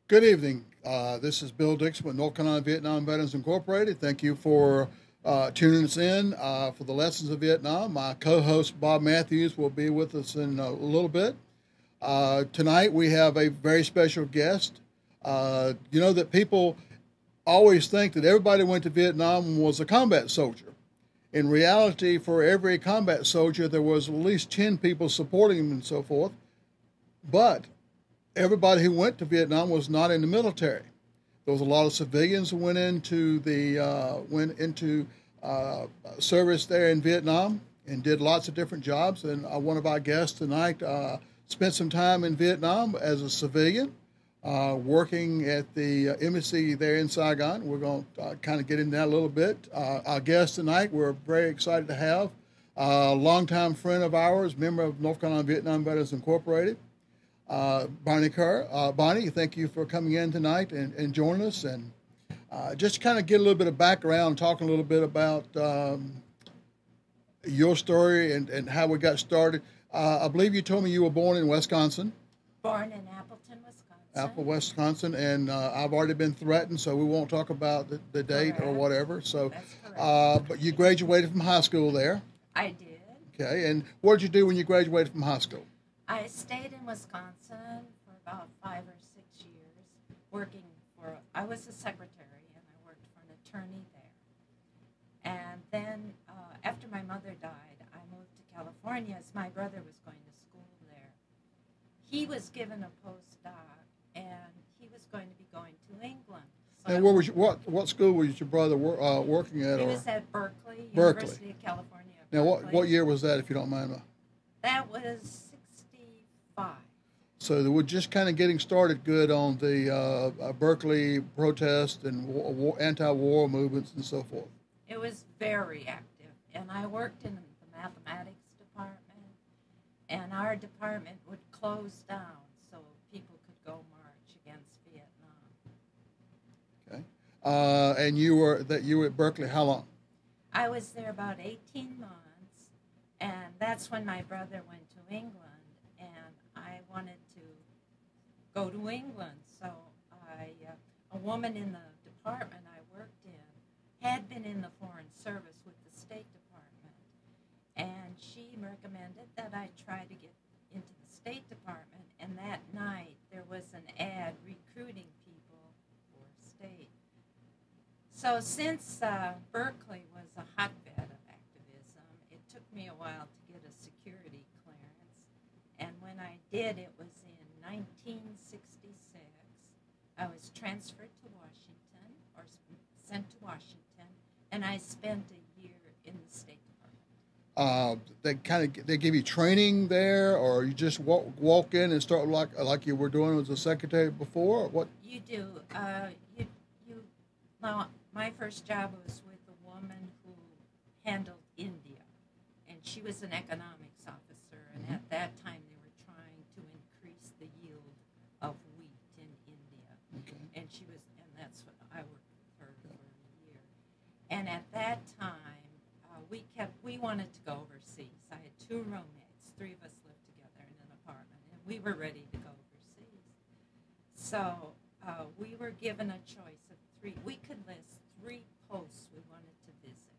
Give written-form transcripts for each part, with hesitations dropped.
Good evening. This is Bill Dixon with North Carolina Vietnam Veterans Incorporated. Thank you for tuning us in for the Lessons of Vietnam. My co-host Bob Matthews will be with us in a little bit. Tonight we have a very special guest. You know that people always think that everybody who went to Vietnam and was a combat soldier. In reality, for every combat soldier, there was at least 10 people supporting him and so forth. But everybody who went to Vietnam was not in the military. There was a lot of civilians who went into service there in Vietnam and did lots of different jobs. And one of our guests tonight spent some time in Vietnam as a civilian, working at the embassy there in Saigon. We're going to kind of get into that a little bit. Our guest tonight, we're very excited to have a longtime friend of ours, member of North Carolina Vietnam Veterans Incorporated, Bonnie Kuhr. Bonnie, thank you for coming in tonight and joining us. And just kind of get a little bit of background, talking a little bit about your story and how we got started. I believe you told me you were born in Wisconsin. Born in Appleton, Wisconsin. Apple, Wisconsin, and I've already been threatened, so we won't talk about the date Correct. or whatever. So, That's correct. but you graduated from high school there. I did. Okay, and what did you do when you graduated from high school? I stayed in Wisconsin for about 5 or 6 years, working I was a secretary, and I worked for an attorney there. And then after my mother died, I moved to California as my brother was going to school there. He was given a postdoc, and he was going to be going to England. So And what school was your brother working at? he Or was at Berkeley, Berkeley. University of California. now, Berkeley. what year was that, if you don't mind? That was 65. So they were just kind of getting started good on the Berkeley protest and anti-war movements and so forth. It was very active, and I worked in the mathematics department, and our department would close down so people could go march against Vietnam. Okay, and you were at Berkeley how long? I was there about 18 months, and that's when my brother went to England, and I wanted to go to England. So a woman in the department I worked in had been in the Foreign Service with the State Department, and she recommended that I try to get into the State Department, and that night there was an ad recruiting people for state. So since Berkeley was a hotbed of activism, it took me a while to get a security clearance, and when I did, it was in 1966. I was transferred to Washington, or sent to Washington, and I spent a year in the State Department. They give you training there, or you just walk in and start like you were doing as a secretary before? Or what? You do. Now, my first job was with a woman who handled India, and she was an economics officer, and at that time they were trying to increase the yield of wheat in India. Okay. And that's what I worked with her for a year. And at that time, we wanted to go overseas. I had 2 roommates, 3 of us lived together in an apartment, and we were ready to go overseas. So we were given a choice of 3. We could list 3 posts we wanted to visit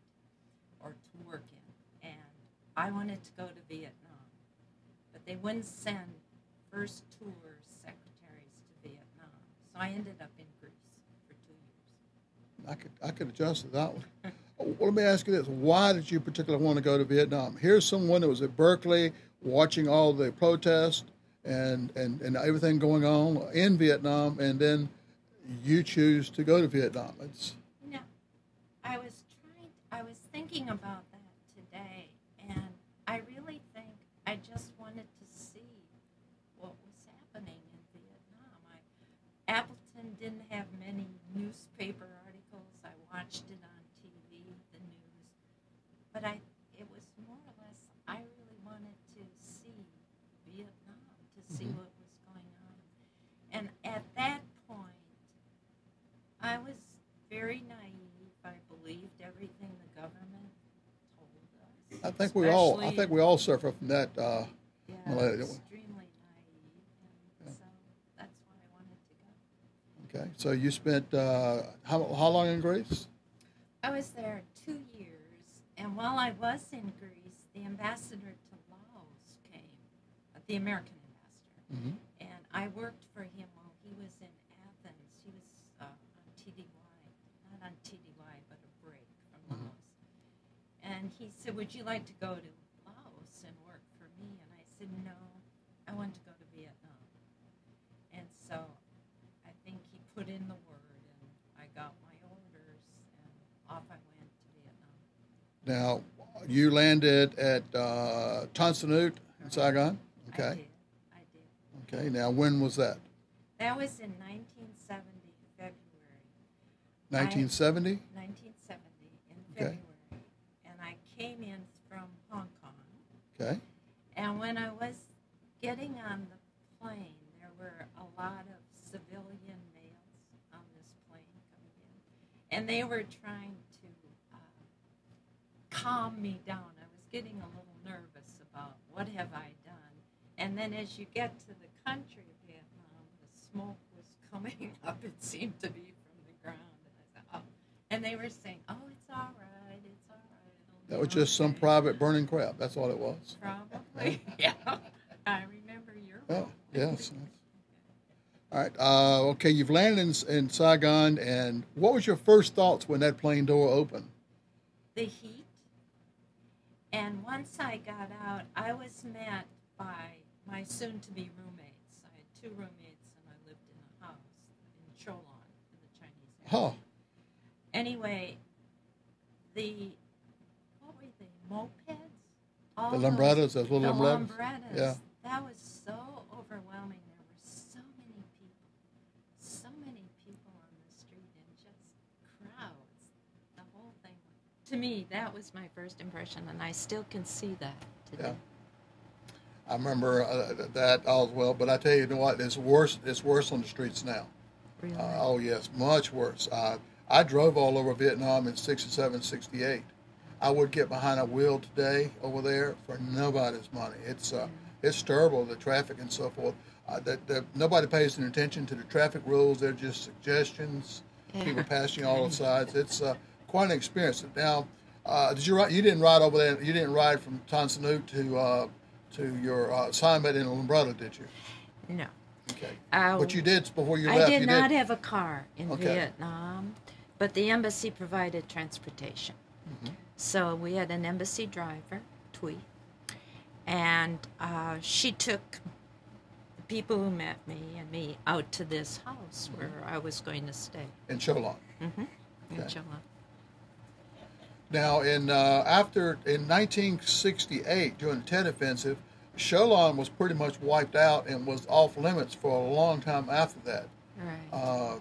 or to work in, and I wanted to go to Vietnam, but they wouldn't send first tour secretaries to Vietnam, so I ended up in Greece for 2 years. I could adjust to that one. Well, let me ask you this: why did you particularly want to go to Vietnam? Here's someone that was at Berkeley watching all the protests and everything going on in Vietnam, and then you choose to go to Vietnam. I was thinking about that today, and I really think I just wanted to see what was happening in Vietnam. Appleton didn't have many newspaper articles. I watched it on TV, the news, but it was more or less, I really wanted to see Vietnam, to see what was going on. And at that point, I was very naive. I believed everything the government told us. I think we all suffer from that. Extremely naive, and so that's why I wanted to go. So you spent how long in Greece? I was there 2 years, and while I was in Greece, the ambassador to Laos came, the American ambassador, Mm-hmm. and I worked for him while he was in Athens. He was on TDY, not on TDY, but a break from Mm-hmm. Laos. And he said, "Would you like to go to Laos and work for me?" And I said, "No, I want to go to Vietnam." And so I think he put in the word, and I got my orders, and off I went to Vietnam. Now, you landed at Tan Son Nhut in Saigon? Okay. I did. Okay. Now, when was that? That was in 1970, February. 1970? 1970 in Okay. February. And I came in from Hong Kong. Okay. And when I was getting on the plane, there were a lot of civilian males on this plane coming in. And they were trying to calm me down. I was getting a little nervous about what have I done. And then as you get to the country of Vietnam, the smoke was coming up, it seemed to be from the ground. And I said, oh. And they were saying, "Oh, it's all right, it's all right. It'll That be was just some okay." private burning crap. That's all it was. Probably, yeah. I remember your Oh, role. yes. All right. Okay, you've landed in Saigon, and what was your first thoughts when that plane door opened? The heat. And once I got out, I was met by my soon-to-be roommates. I had 2 roommates, and I lived in a house in Cholon, in the Chinese area. Huh. Anyway, what were they, mopeds? All The Lumbrettas, those little the Lumbrettas? Lumbrettas. Yeah. That was so overwhelming. There were so many people on the street, and just crowds. The whole thing. To me, that was my first impression, and I still can see that today. Yeah. I remember that all as well, but I tell you, what, it's worse. It's worse on the streets now. Really? Oh, yes, much worse. I drove all over Vietnam in 67, 68. I would get behind a wheel today over there for nobody's money. It's terrible, the traffic and so forth. Nobody pays any attention to the traffic rules. They're just suggestions. Yeah. People passing all the sides. It's quite an experience. Now, did you ride? You didn't ride over there. You didn't ride from Tan Son Nhut to your assignment in Lumbretta, did you? No. Okay. But you did before you left. I did you not did. have a car in Okay. Vietnam, but the embassy provided transportation. Mm-hmm. So we had an embassy driver, Thuy, and she took the people who met me and me out to this house where I was going to stay. In Cholon. Mm-hmm. In Okay. Cholon. Now, in 1968, during the Tet Offensive, Cholon was pretty much wiped out and was off limits for a long time after that. Right.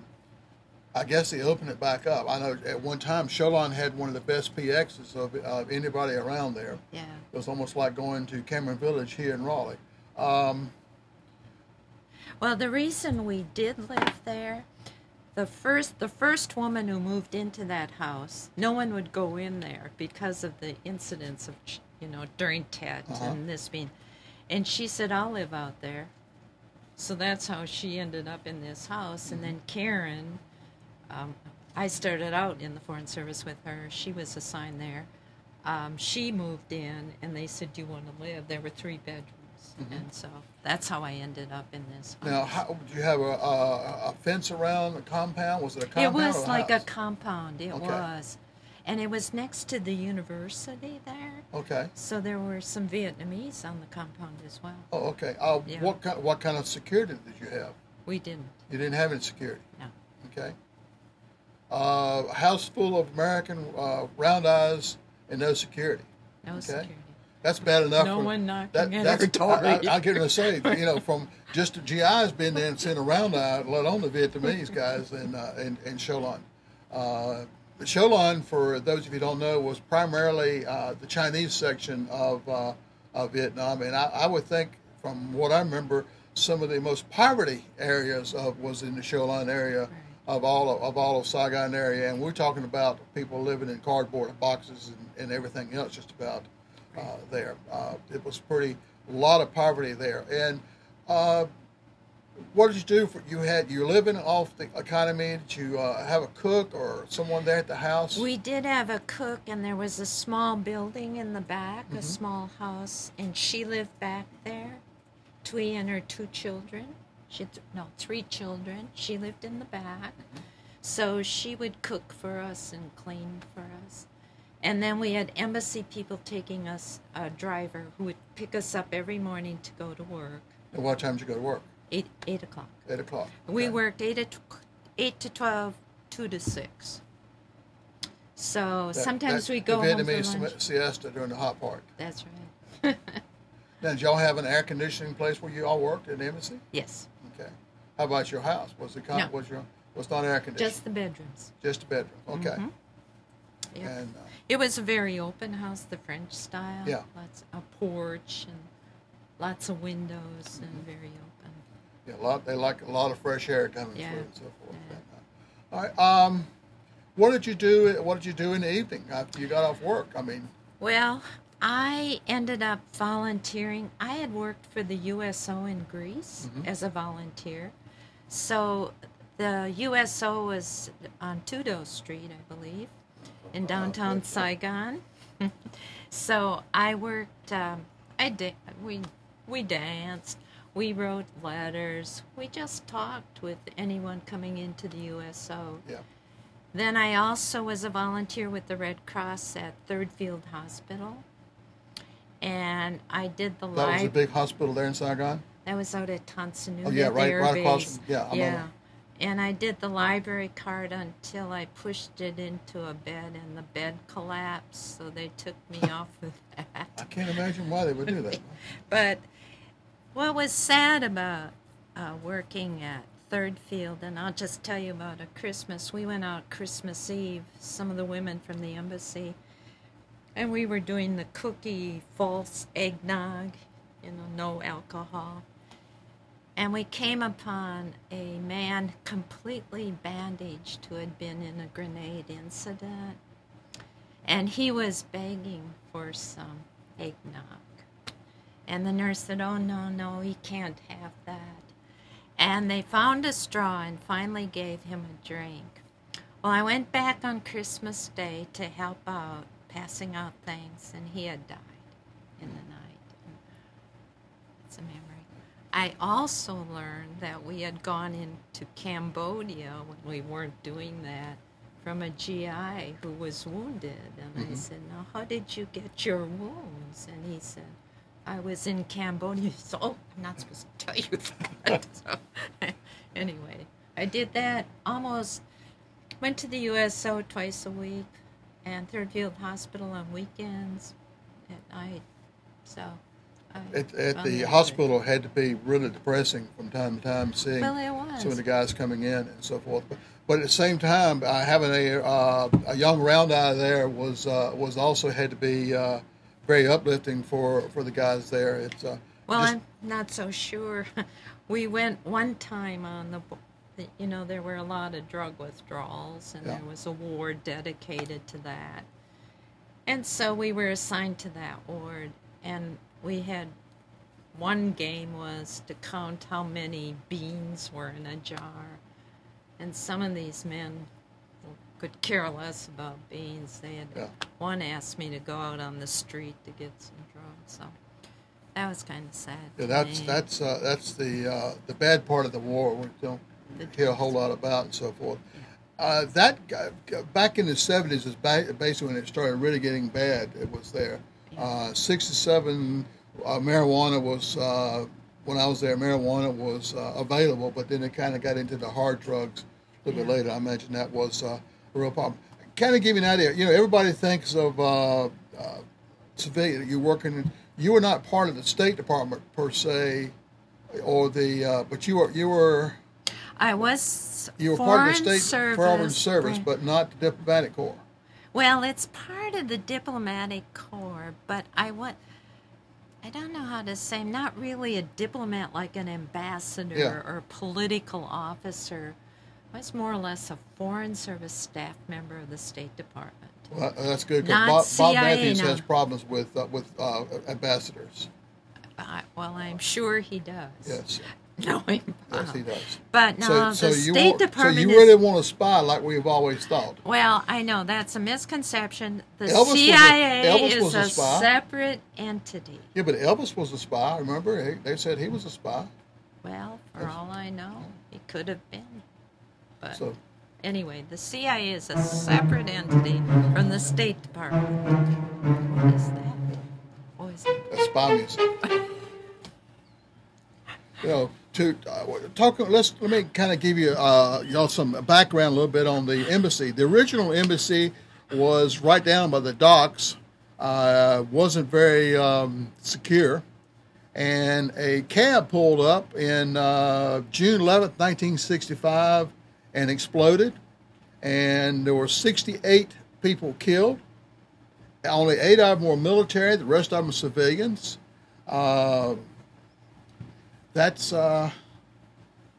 I guess they opened it back up. I know at one time Cholon had one of the best PXs of anybody around there. Yeah. It was almost like going to Cameron Village here in Raleigh. Well, the reason we did live there, the first woman who moved into that house, no one would go in there because of the incidents of, during Tet and this being, and she said, "I'll live out there." So that's how she ended up in this house. And then Karen, I started out in the Foreign Service with her. She was assigned there. She moved in, and they said, "Do you want to live?" There were 3 bedrooms. And so that's how I ended up in this house. Now, did you have a fence around the compound? Was it a compound? It was or a like house? a compound. It Okay. was. And it was next to the university there. Okay. So there were some Vietnamese on the compound as well. Oh, okay. Yeah. What kind of security did you have? We didn't. You didn't have any security. No. Okay. House full of American round eyes and no security. No Okay. security. That's bad enough. No one knocking at our door. I get to say, from just the GIs being there and seeing a round eye, let alone the Vietnamese guys in Cholon. Cholon, for those of you who don't know, was primarily the Chinese section of Vietnam, and I would think, from what I remember, some of the most poverty areas was in the Cholon area. Right. Of all of Saigon area, and we're talking about people living in cardboard boxes and everything else just about there. It was a lot of poverty there. And what did you do? You living off the economy? Did you have a cook or someone there at the house? We did have a cook, and there was a small building in the back, a small house, and she lived back there. Twee and her 2 children. Three children. She lived in the back. So she would cook for us and clean for us. And then we had embassy people taking us, a driver who would pick us up every morning to go to work. And what time did you go to work? 8 o'clock. 8 o'clock. Okay. We worked 8 to 12, 2 to 6. So sometimes we go home for lunch. Siesta during the hot part. That's right. Now, did y'all have an air conditioning place where you all worked in the embassy? Yes. Okay. How about your house? Was not air conditioned? Just the bedrooms. Just the bedroom. Okay. Mm-hmm. Yep. And it was a very open house, the French style. Yeah. A porch and lots of windows and very open. Yeah, they like a lot of fresh air coming through and so forth. Yeah. All right. What did you do? What did you do in the evening after you got off work? Well, I ended up volunteering. I had worked for the USO in Greece as a volunteer. So the USO was on Tudo Street, I believe, in downtown Saigon. So I worked, we danced, we wrote letters, we just talked with anyone coming into the USO. Yeah. Then I also was a volunteer with the Red Cross at Third Field Hospital. And I did the That was a big hospital there in Saigon? That was out at Tansanuna. Oh, yeah, right across from, yeah. And I did the library card until I pushed it into a bed, and the bed collapsed, so they took me off of that. I can't imagine why they would do that. But what was sad about working at Third Field, and I'll just tell you about a Christmas. We went out Christmas Eve, some of the women from the embassy, and we were doing the cookie false eggnog, no alcohol. And we came upon a man completely bandaged who had been in a grenade incident. And he was begging for some eggnog. And the nurse said, "Oh, no, he can't have that." And they found a straw and finally gave him a drink. Well, I went back on Christmas Day to help out, passing out things, and he had died in the night. It's a memory. I also learned that we had gone into Cambodia when we weren't doing that from a GI who was wounded. And I said, "Now, how did you get your wounds?" And he said, "I was in Cambodia." He said, "Oh, I'm not supposed to tell you that." So, anyway, I did that almost, went to the USO twice a week, and Third Field Hospital on weekends at night. So At the hospital had to be really depressing from time to time, seeing some of the guys coming in and so forth. But at the same time, having a young round eye there was also had to be very uplifting for the guys there. It's I'm not so sure. We went one time on there were a lot of drug withdrawals, and there was a ward dedicated to that. And so we were assigned to that ward, and we had one game was to count how many beans were in a jar. And some of these men could care less about beans. One asked me to go out on the street to get some drugs. So that was kind of sad. Yeah, that's the bad part of the war. We don't hear a whole lot about and so forth. That back in the 70s is basically when it started really getting bad. It was there. 67 marijuana was when I was there. Marijuana was available, but then it kind of got into the hard drugs a little bit later. I imagine that was a real problem. Kind of give you an idea. Everybody thinks of civilian. You were not part of the State Department per se, or but you were. I was. You were part of the State Foreign Service, right, but not the Diplomatic Corps. Well, it's part of the Diplomatic Corps, but I don't know how to say. I'm not really a diplomat like an ambassador or political officer. I was more or less a Foreign Service staff member of the State Department. Well, that's good, because Bob Matthews has problems with ambassadors. Well, I'm sure he does. Yes. Knowing Bob. Yes, he does. But no, the State Department So you really want to spy like we've always thought. Well, I know that's a misconception. The Elvis CIA was a is a spy. separate entity. Yeah, but Elvis was a spy. Remember, they said he was a spy. Well, for all I know, he could have been. But So, anyway, the CIA is a separate entity from the State Department. What is that? What is that? that's spy music. Let me kind of give you some background a little bit on the embassy. The original embassy was right down by the docks. Wasn't very secure, and a cab pulled up in June 11th, 1965, and exploded, and there were 68 people killed. Only 8 of them were military. The rest of them were civilians. That's a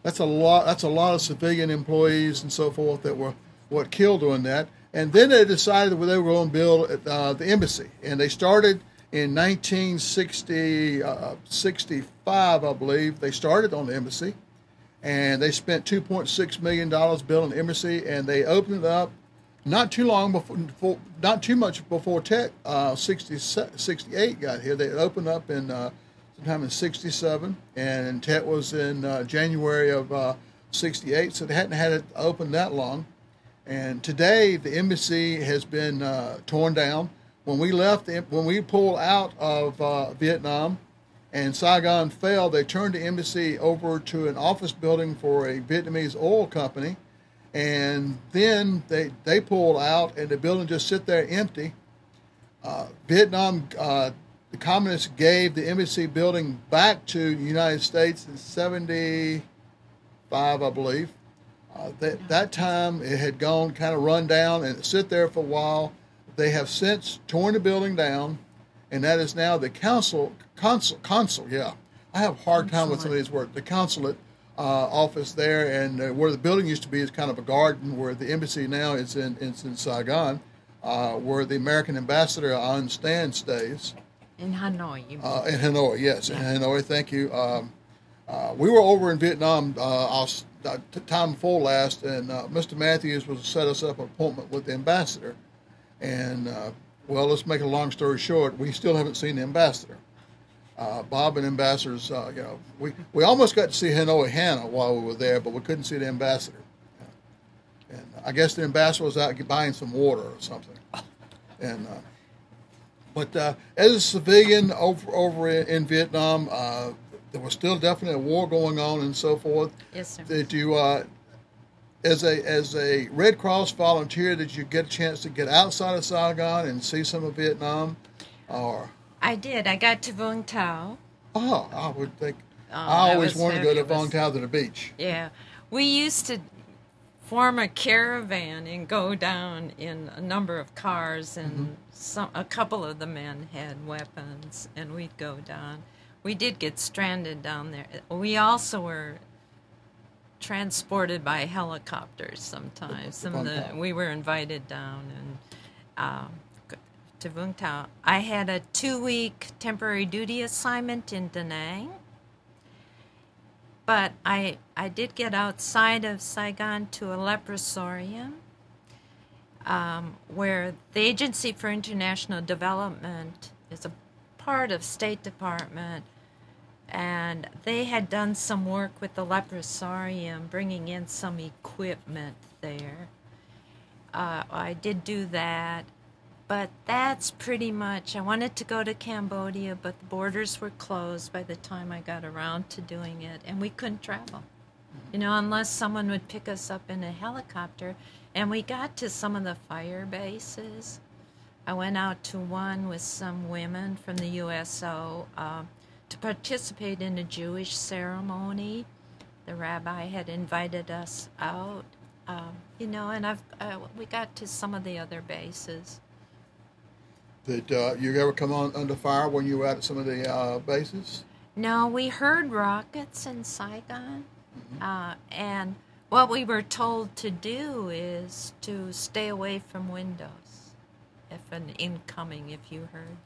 lot. That's a lot of civilian employees and so forth that were killed doing that. And then they decided that they were going to build the embassy, and they started in 1965, I believe. They started on the embassy, and they spent $2.6 million building the embassy, and they opened it up not too much before Tech 68 got here. They opened up in sometime in 67, and Tet was in January of 68, so they hadn't had it open that long. And today, the embassy has been torn down. When we pulled out of Vietnam and Saigon fell, they turned the embassy over to an office building for a Vietnamese oil company, and then they pulled out, and the building just sit there empty. Vietnam, the communists gave the embassy building back to the United States in 75, I believe. That time it had gone kind of run down and it sit there for a while. They have since torn the building down, and that is now the consul. Yeah, I have a hard time with some of these words. The consulate office there, and where the building used to be is kind of a garden. Where the embassy now is in Saigon, where the American ambassador, I understand, stays. In Hanoi, you mean? In Hanoi, yes, yeah. In Hanoi. Thank you. We were over in Vietnam time before last, and Mr. Matthews was set us up an appointment with the ambassador. And well, let's make a long story short. We still haven't seen the ambassador. Bob and ambassadors, we almost got to see Hanoi Hannah while we were there, but we couldn't see the ambassador. And I guess the ambassador was out buying some water or something. And but as a civilian over in Vietnam, there was still definitely a war going on and so forth. Yes, sir. Did you, as a Red Cross volunteer, did you get a chance to get outside of Saigon and see some of Vietnam? Or I did. I got to Vung Tau. Oh, I would think. I always wanted to go to Vung Tau to the beach. Yeah, we used to form a caravan and go down in a number of cars, and a couple of the men had weapons, and we'd go down. We did get stranded down there. We also were transported by helicopters sometimes. We were invited down to Vung Tau. I had a 2-week temporary duty assignment in Da Nang, but I did get outside of Saigon to a leprosarium, where the Agency for International Development is a part of State Department, and they had done some work with the leprosarium, bringing in some equipment there. I did do that, but that's pretty much. I wanted to go to Cambodia, but the borders were closed by the time I got around to doing it, and we couldn't travel, unless someone would pick us up in a helicopter. And we got to some of the fire bases. I went out to one with some women from the USO to participate in a Jewish ceremony. The rabbi had invited us out, and we got to some of the other bases. Did you ever come under fire when you were out at some of the bases? No, we heard rockets in Saigon, and what we were told to do is to stay away from windows if you heard.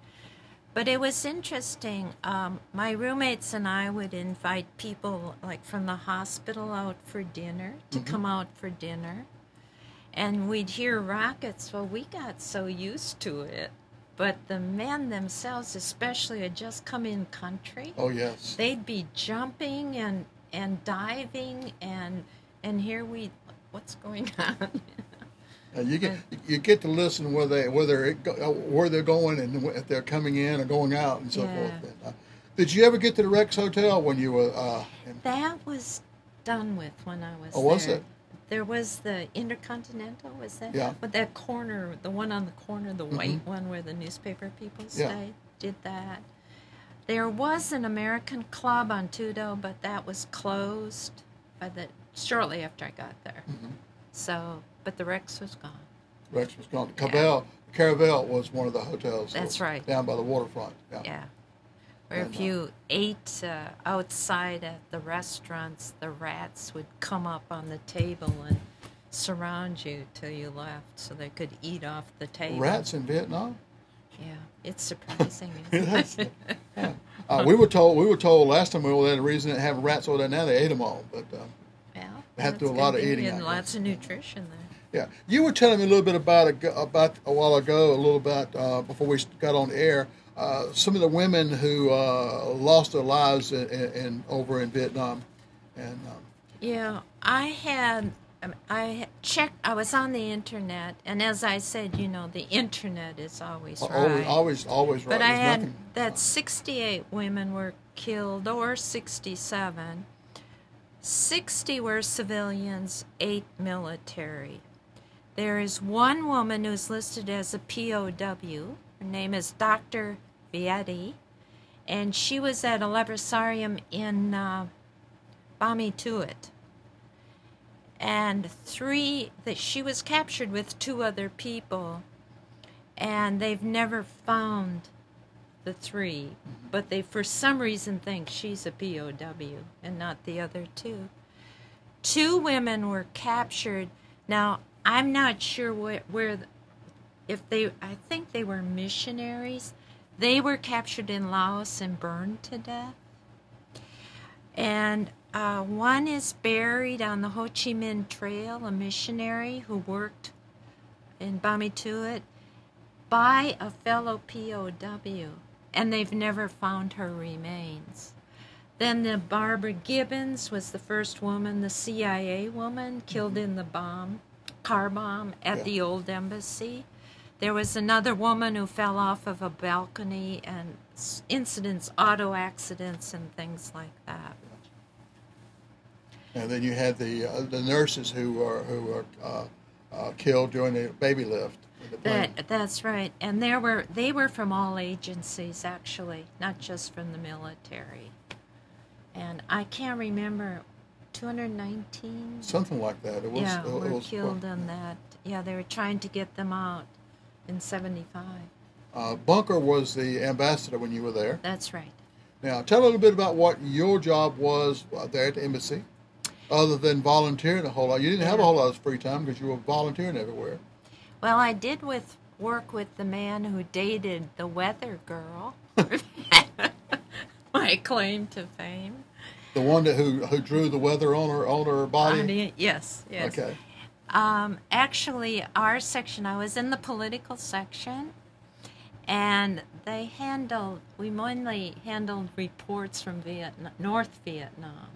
But it was interesting. My roommates and I would invite people like from the hospital out for dinner, to come out for dinner. And we'd hear rockets. Well, we got so used to it. But the men themselves, especially, had just come in country. Oh, yes. They'd be jumping and diving, and here what's going on? You get to listen where they're going and if they're coming in or going out and so forth. Did you ever get to the Rex Hotel when you were? That was done with when I was there. Oh, was it? There was the Intercontinental, was that? Yeah. With that corner, the one on the corner, the white one where the newspaper people stayed, did that. There was an American club on Tudo, but that was closed shortly after I got there. So, but the Rex was gone. Rex was gone. Caravel was one of the hotels. That's right. Down by the waterfront. Yeah. Or if you ate outside at the restaurants, the rats would come up on the table and surround you till you left, so they could eat off the table. Rats in Vietnam? Yeah, it's surprising. Isn't it? We were told last time we were there the reason they have rats over there now they ate them all, but they have to do a lot of eating. And lots of nutrition there. Yeah, you were telling me a little bit about a while ago, a little bit before we got on air. Some of the women who lost their lives over in Vietnam, and I checked. I was on the internet, and as I said, the internet is always right. Always right. But I had that 68 women were killed, or 67. 60 were civilians, 8 military. There is one woman who's listed as a POW. Her name is Dr. Vietti, and she was at a leprosarium in Bami Tuat. And she was captured with 2 other people, and they've never found the 3, but they for some reason think she's a POW and not the other 2. 2 women were captured. Now, I'm not sure I think they were missionaries. They were captured in Laos and burned to death. And one is buried on the Ho Chi Minh Trail, a missionary who worked in Bami Tuat, by a fellow POW, and they've never found her remains. Then the Barbara Gibbons was the first woman, the CIA woman, killed in the car bomb at the old embassy. There was another woman who fell off of a balcony, and auto accidents and things like that. And then you had the nurses who were killed during the baby lift. That's right, and they were from all agencies actually, not just from the military. And I can't remember, 219. Something like that. It was. Were killed in that. Yeah, they were trying to get them out in 1975. Bunker was the ambassador when you were there. That's right. Now, tell a little bit about what your job was there at the embassy, other than volunteering a whole lot. You didn't have a whole lot of free time because you were volunteering everywhere. Well, I did work with the man who dated the weather girl. My claim to fame. The one who drew the weather on her body? Yes. Okay. Actually, our section, I was in the political section, and we mainly handled reports from North Vietnam,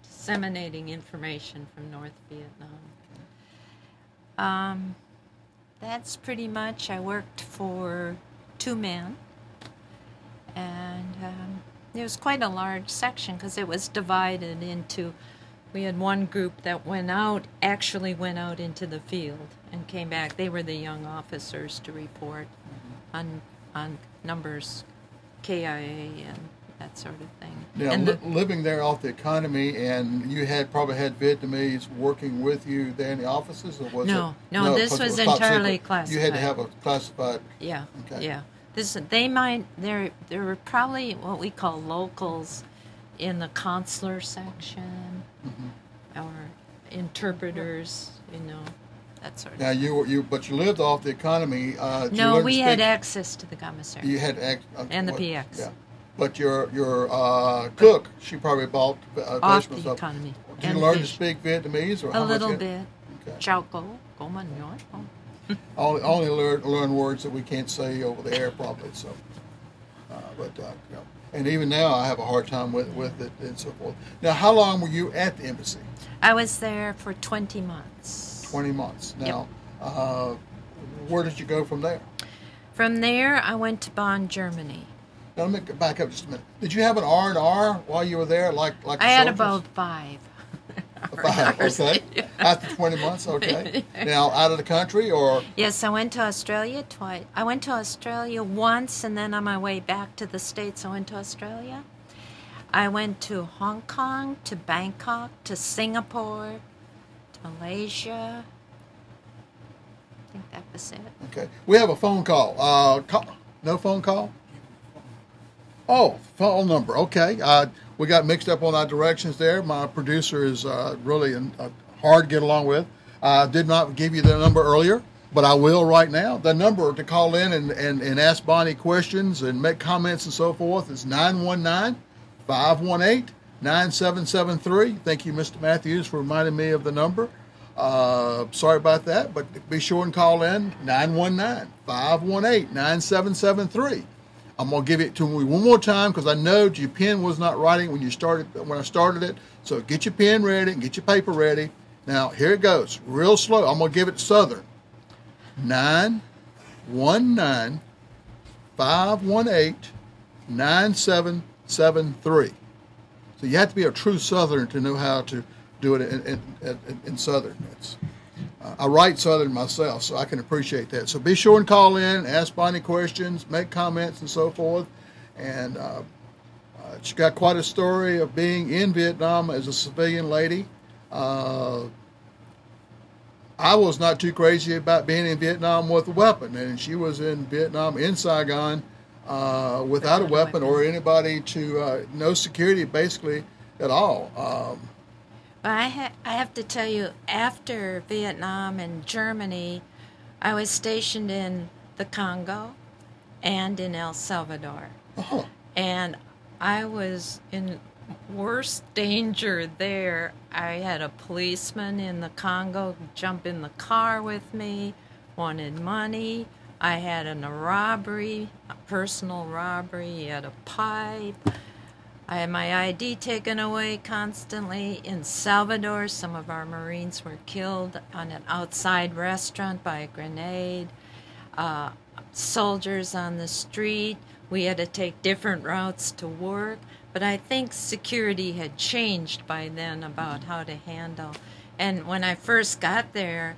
disseminating information from North Vietnam. That's pretty much, I worked for 2 men, and it was quite a large section because it was divided into, we had one group that actually went out into the field and came back. They were the young officers to report on numbers, KIA and that sort of thing. Now, living there off the economy, and you probably had Vietnamese working with you there in the offices, or was No, this was entirely classified. You had to have a classified. Yeah. Okay. Yeah. There were probably what we call locals in the consular section, or interpreters, that sort of Now stuff. but you lived off the economy. No, we had access to the commissary. You had and the PX. Yeah, but your cook, she probably bought Off vegetables. the economy. Did you learn to speak Vietnamese or a how little much bit? Okay. Chao go, go man nhoi. Only learn words that we can't say over the air probably. So, and even now I have a hard time with it and so forth. Now, how long were you at the embassy? I was there for 20 months. 20 months. Now, where did you go from there? From there, I went to Bonn, Germany. Now, let me back up just a minute. Did you have an R&R while you were there, like I had about 5. 5, okay. After 20 months, okay. Now, out of the country, or? Yes, I went to Australia twice. I went to Australia once, and then on my way back to the States, I went to Australia. I went to Hong Kong, to Bangkok, to Singapore, to Malaysia. I think that was it. Okay. We have a phone call. No phone call? Oh, phone number. Okay. We got mixed up on our directions there. My producer is really hard to get along with. I did not give you the number earlier, but I will right now. The number to call in and ask Bonnie questions and make comments and so forth is 919-518-9773. Thank you, Mr. Matthews, for reminding me of the number. Sorry about that, but be sure and call in 919-518-9773. I'm going to give it to you one more time because I know your pen was not writing when I started it. So get your pen ready and get your paper ready. Now, here it goes. Real slow. I'm going to give it Southern. 919-518-9773. So you have to be a true Southern to know how to do it in Southern. I write Southern myself, so I can appreciate that. So be sure and call in, ask Bonnie questions, make comments, and so forth. And she got quite a story of being in Vietnam as a civilian lady. I was not too crazy about being in Vietnam with a weapon, and she was in Vietnam in Saigon without a weapon or anybody to no security basically at all. I have to tell you, after Vietnam and Germany, I was stationed in the Congo and in El Salvador. Uh-huh. And I was in worse danger there. I had a policeman in the Congo jump in the car with me, wanted money. I had a personal robbery. He had a pipe. I had my ID taken away constantly. In Salvador, some of our Marines were killed on an outside restaurant by a grenade. Soldiers on the street. We had to take different routes to work. But I think security had changed by then about how to handle. And when I first got there,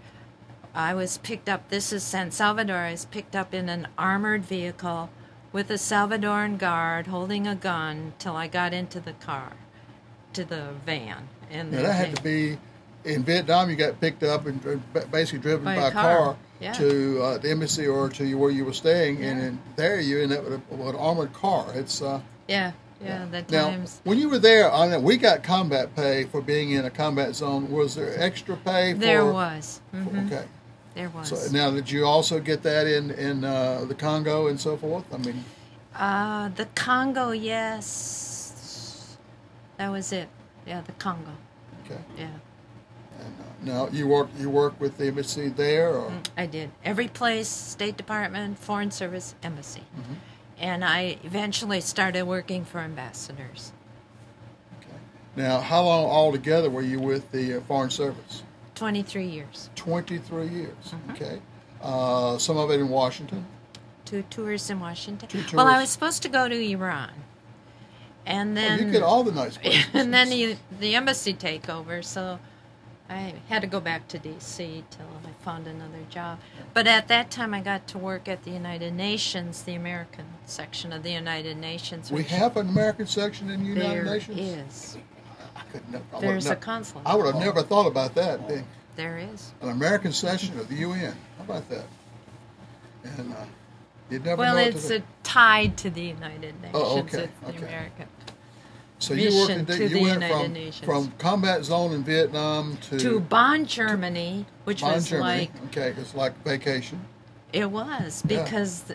I was picked up, this is San Salvador, I was picked up in an armored vehicle with a Salvadoran guard holding a gun till I got into the car, to the van. And now that had to be, in Vietnam you got picked up and basically driven by a car yeah. to the embassy or to where you were staying, yeah. and there you ended up with an armored car. It's yeah, the times. Now, when you were there, we got combat pay for being in a combat zone. Was there extra pay? There was. Mm-hmm. Okay. There was. So now, did you also get that in the Congo and so forth? I mean, the Congo, yes, that was it. Yeah, the Congo. Okay. Yeah. And now you work with the embassy there, or? I did every place: State Department, Foreign Service, Embassy, mm-hmm. and I eventually started working for ambassadors. Okay. Now, how long altogether were you with the Foreign Service? 23 years. 23 years. Mm-hmm. Okay. Some of it in Washington. 2 tours in Washington. 2 tours. Well, I was supposed to go to Iran, and then you get all the nice places. And then the embassy takeover, so I had to go back to D.C. till I found another job. But at that time, I got to work at the United Nations, the American section of the United Nations. We have an American section in the United Nations? There is. There's a consulate. I would have never thought about that. There is. An American section of the UN. How about that? And you'd never know. Well, it's tied to the United Nations. Oh, okay. It's the American. So you worked mission to you the went United Nations. from combat zone in Vietnam To Bonn, Germany, which Bonn, was Germany. like... Okay, it's like vacation. It was, because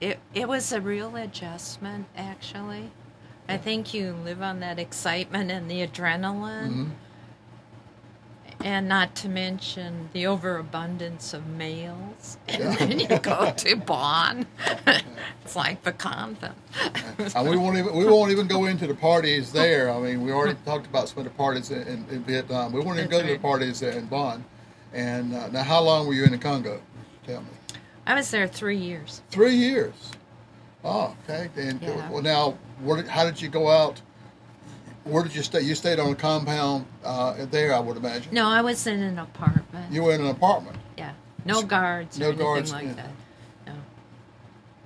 it was a real adjustment, actually. I think you live on that excitement and the adrenaline. Mm-hmm. And not to mention the overabundance of males. And then you go to Bonn. It's like the convent. And we won't even go into the parties there. I mean, we already talked about some of the parties in Vietnam. We won't even go to the parties in Bonn. And now, how long were you in the Congo? Tell me. I was there 3 years. 3 years. Oh, okay. And well, now, how did you go out? Where did you stay? You stayed on a compound there, I would imagine. No, I was in an apartment. You were in an apartment? Yeah. No guards or anything like that. No.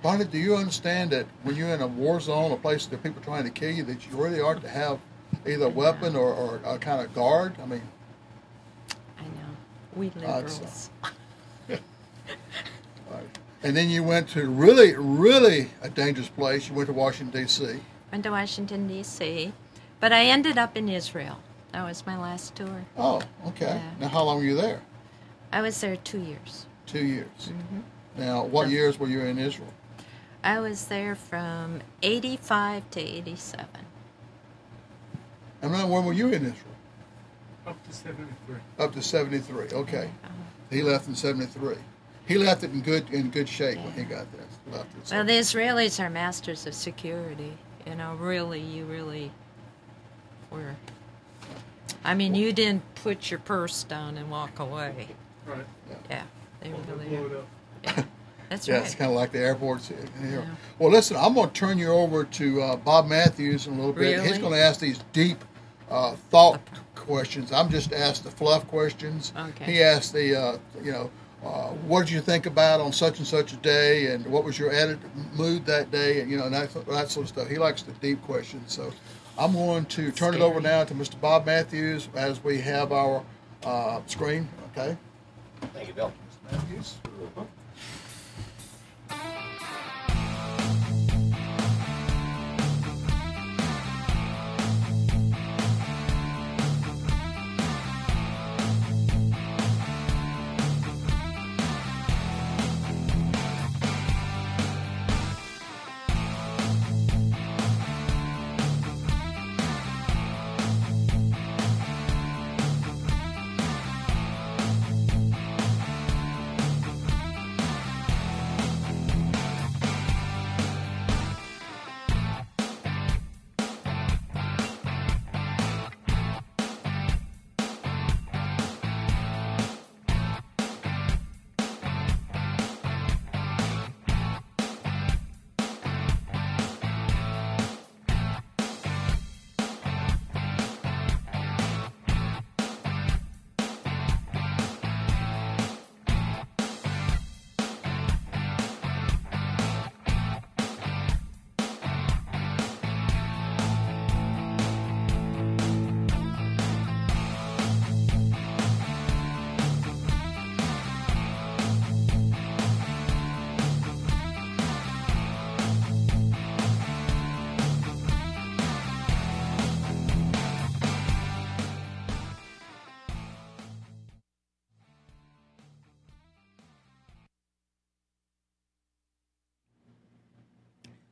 Bonnie, do you understand that when you're in a war zone, a place that people are trying to kill you, that you really ought to have either a weapon or a kind of guard? I mean... I know. We liberals. And then you went to really, really a dangerous place. You went to Washington, D.C. Went to Washington, D.C., but I ended up in Israel. That was my last tour. Oh, okay. Yeah. Now, how long were you there? I was there 2 years. 2 years. Mm-hmm. Now, what years were you in Israel? I was there from 85 to 87. And then when were you in Israel? Up to 73. Up to 73, okay. Uh-huh. He left in 73. He left it in good shape when he got there. Well, the Israelis are masters of security. You know, you really were. I mean, you didn't put your purse down and walk away. Right. Yeah, they really blow it up. Yeah, that's yeah, right. it's kind of like the airports here. Yeah. Well, listen, I'm going to turn you over to Bob Matthews in a little bit. Really? He's going to ask these deep thought questions. I'm just asked the fluff questions. Okay. He asked the, what did you think about on such and such a day, and what was your mood that day, and and that sort of stuff. He likes the deep questions. So I'm going to turn it over now to Mr. Bob Matthews as we have our screen. Okay. Thank you, Bill. Mr. Matthews.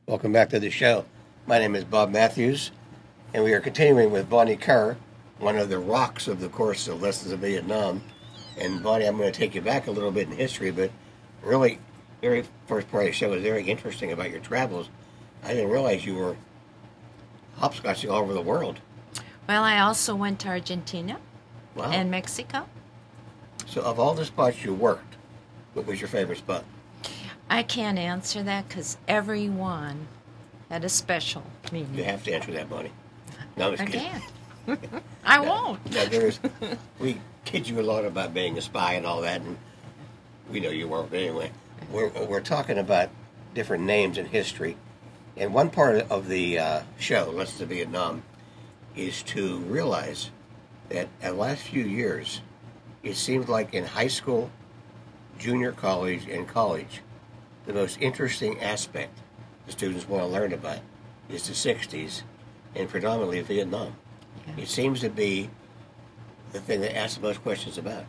Welcome back to the show. My name is Bob Matthews, and we are continuing with Bonnie Kuhr, one of the rocks of the course of Lessons of Vietnam. And Bonnie, I'm going to take you back a little bit in history, but really, very first part of the show is very interesting about your travels. I didn't realize you were hopscotching all over the world. Well, I also went to Argentina and Mexico. So of all the spots you worked, what was your favorite spot? I can't answer that because every one had a special meaning. You have to answer that, Bonnie. No, I'm just kidding. I can't. I won't. No, we kid you a lot about being a spy and all that, and we know you weren't. But anyway, we're talking about different names in history, and one part of the show, Lessons of Vietnam, is to realize that the last few years, it seems like in high school, junior college, and college, the most interesting aspect the students want to learn about is the 60s and predominantly Vietnam. Yeah. It seems to be the thing that asks the most questions about.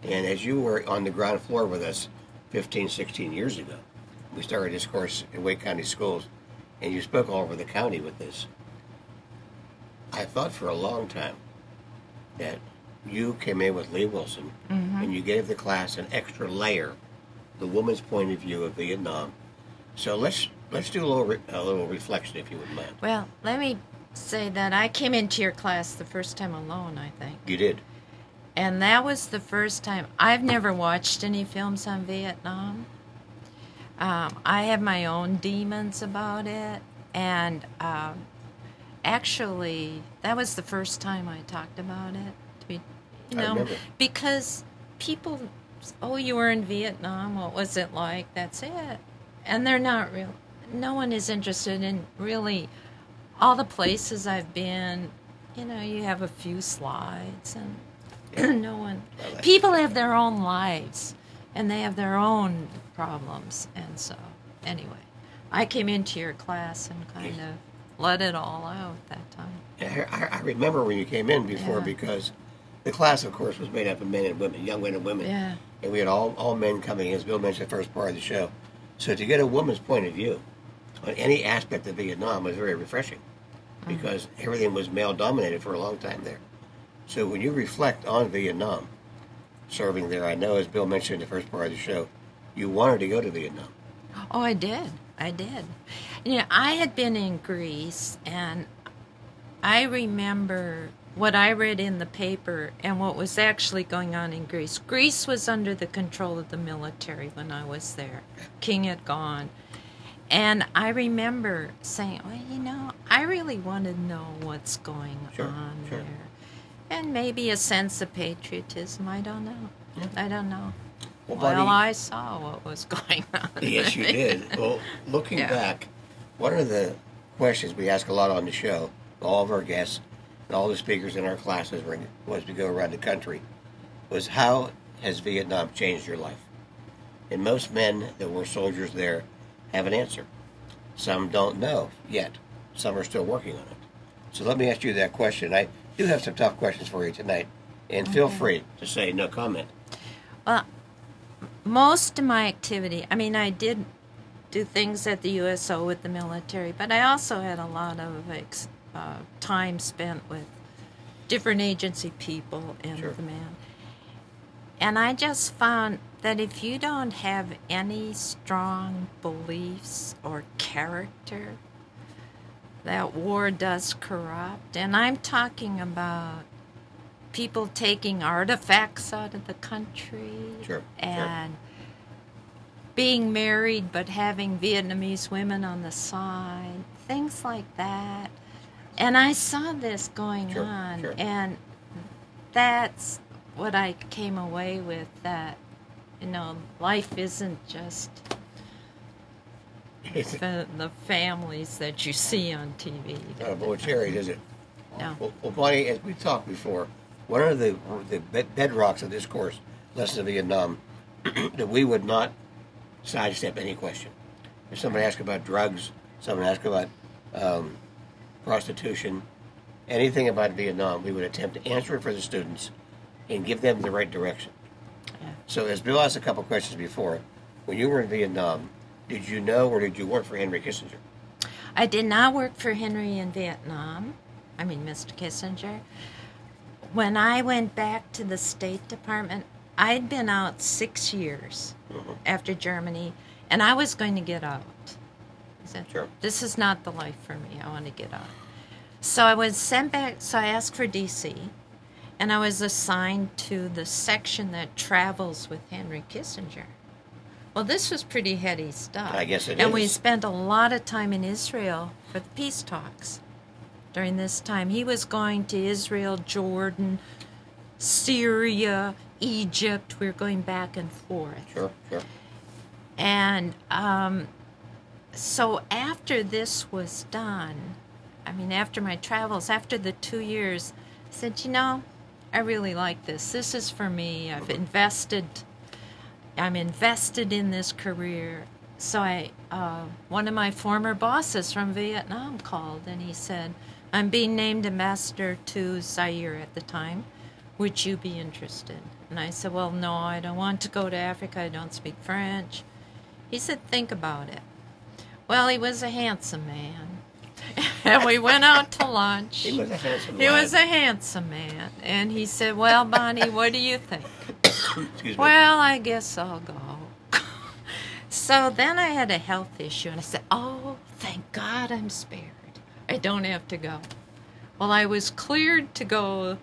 And as you were on the ground floor with us 15, 16 years ago, we started this course in Wake County Schools, and you spoke all over the county with this. I thought for a long time that you came in with Lee Wilson, and you gave the class an extra layer, the woman's point of view of Vietnam. So let's do a little reflection, if you wouldn't mind. Well, let me say that I came into your class the first time alone, I think. You did. And that was the first time. I've never watched any films on Vietnam. I have my own demons about it. And actually, that was the first time I talked about it. I remember. Because people, oh, you were in Vietnam, what was it like? That's it. And they're not real. No one is interested in really all the places I've been. You know, you have a few slides and no one. People have their own lives and they have their own problems. And so, anyway, I came into your class and kind of let it all out that time. I remember when you came in before because the class, of course, was made up of men and women, young men and women. Yeah. And we had all men coming in, as Bill mentioned the first part of the show. So to get a woman's point of view on any aspect of Vietnam was very refreshing because everything was male-dominated for a long time there. So when you reflect on Vietnam, serving there, I know, as Bill mentioned in the first part of the show, you wanted to go to Vietnam. Oh, I did. You know, I had been in Greece, and I remember what I read in the paper and what was actually going on in Greece. Greece was under the control of the military when I was there. King had gone. And I remember saying, well, you know, I really want to know what's going on there. And maybe a sense of patriotism. I don't know. Yeah. I don't know. Well, Well, I saw what was going on. Yes, you did. Well, looking back, one of the questions we ask a lot on the show, all of our guests, and all the speakers in our classes was to go around the country, was how has Vietnam changed your life? And most men that were soldiers there have an answer. Some don't know yet. Some are still working on it. So let me ask you that question. I do have some tough questions for you tonight, and feel free to say no comment. Well, most of my activity, I mean, I did do things at the USO with the military, but I also had a lot of time spent with different agency people and the man. And I just found that if you don't have any strong beliefs or character, that war does corrupt. And I'm talking about people taking artifacts out of the country and being married but having Vietnamese women on the side, things like that. And I saw this going on, and that's what I came away with, that, you know, life isn't just the families that you see on TV. Boy, Cherry, is it? No. Well, Bonnie, as we talked before, one of the bedrocks of this course, Lessons of Vietnam, that we would not sidestep any question. If somebody asks about drugs, someone asks about prostitution, anything about Vietnam, we would attempt to answer it for the students and give them the right direction. Yeah. So as Bill asked a couple questions before, when you were in Vietnam, did you know or did you work for Henry Kissinger? I did not work for Henry in Vietnam. I mean, Mr. Kissinger. When I went back to the State Department, I'd been out 6 years after Germany, and I was going to get out. I said, this is not the life for me. I want to get out. So I was sent back, so I asked for D.C., and I was assigned to the section that travels with Henry Kissinger. Well, this was pretty heady stuff. I guess it is. And we spent a lot of time in Israel for the peace talks during this time. He was going to Israel, Jordan, Syria, Egypt. We were going back and forth. Sure. And so after this was done, I mean, after my travels, after the 2 years, I said, you know, I really like this. This is for me. I'm invested in this career. So one of my former bosses from Vietnam called, and he said, I'm being named ambassador to Zaire at the time. Would you be interested? And I said, well, no, I don't want to go to Africa. I don't speak French. He said, think about it. Well, he was a handsome man. And we went out to lunch. He was a handsome He lad. was a handsome man. And he said, well, Bonnie, what do you think? Excuse me. Well, I guess I'll go. So then I had a health issue, and I said, oh, thank God I'm spared. I don't have to go. Well, I was cleared to go.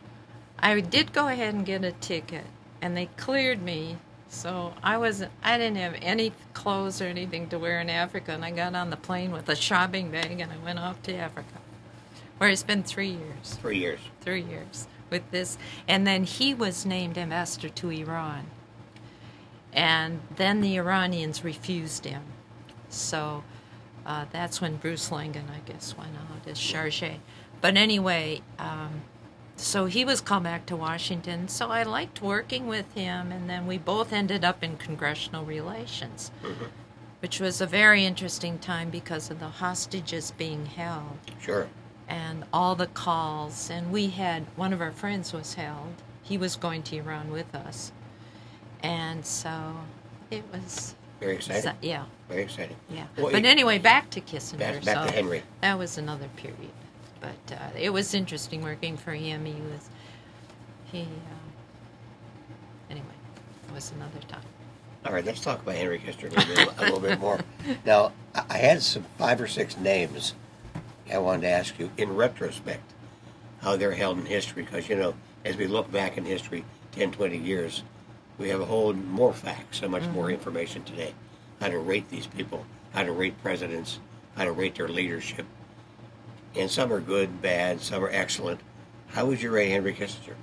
I did go ahead and get a ticket, and they cleared me. So I didn't have any clothes or anything to wear in Africa, and I got on the plane with a shopping bag, and I went off to Africa, where I spent 3 years. 3 years. 3 years with this. And then he was named ambassador to Iran. And then the Iranians refused him. So that's when Bruce Langan, I guess, went out as charge. But anyway, so he was called back to Washington. So I liked working with him. And then we both ended up in congressional relations, which was a very interesting time because of the hostages being held. Sure. And all the calls. And we had, one of our friends was held. He was going to Iran with us. And so it was... Very exciting. Yeah. Very exciting. Yeah. Well, But anyway, back to Kissinger. Back so to Henry. That was another period. But it was interesting working for him. Anyway, it was another time. All right, let's talk about Henry Kissinger a little bit more. Now, I had some 5 or 6 names I wanted to ask you in retrospect how they're held in history, because, you know, as we look back in history 10, 20 years, we have a whole more facts, so much more information today. How to rate these people, how to rate presidents, how to rate their leadership. And some are good, bad, some are excellent. How would you rate Henry Kissinger?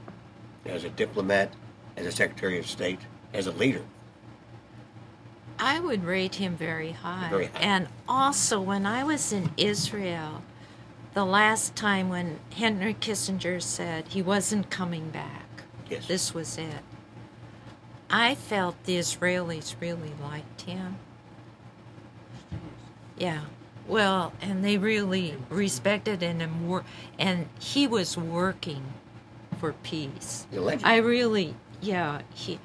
As a diplomat, as a Secretary of State, as a leader? I would rate him very high. Very high. And also, when I was in Israel, the last time when Henry Kissinger said he wasn't coming back, Yes. this was it. I felt the Israelis really liked him. Yeah. Well, and they really respected him, and he was working for peace. He's a legend. I really, yeah, he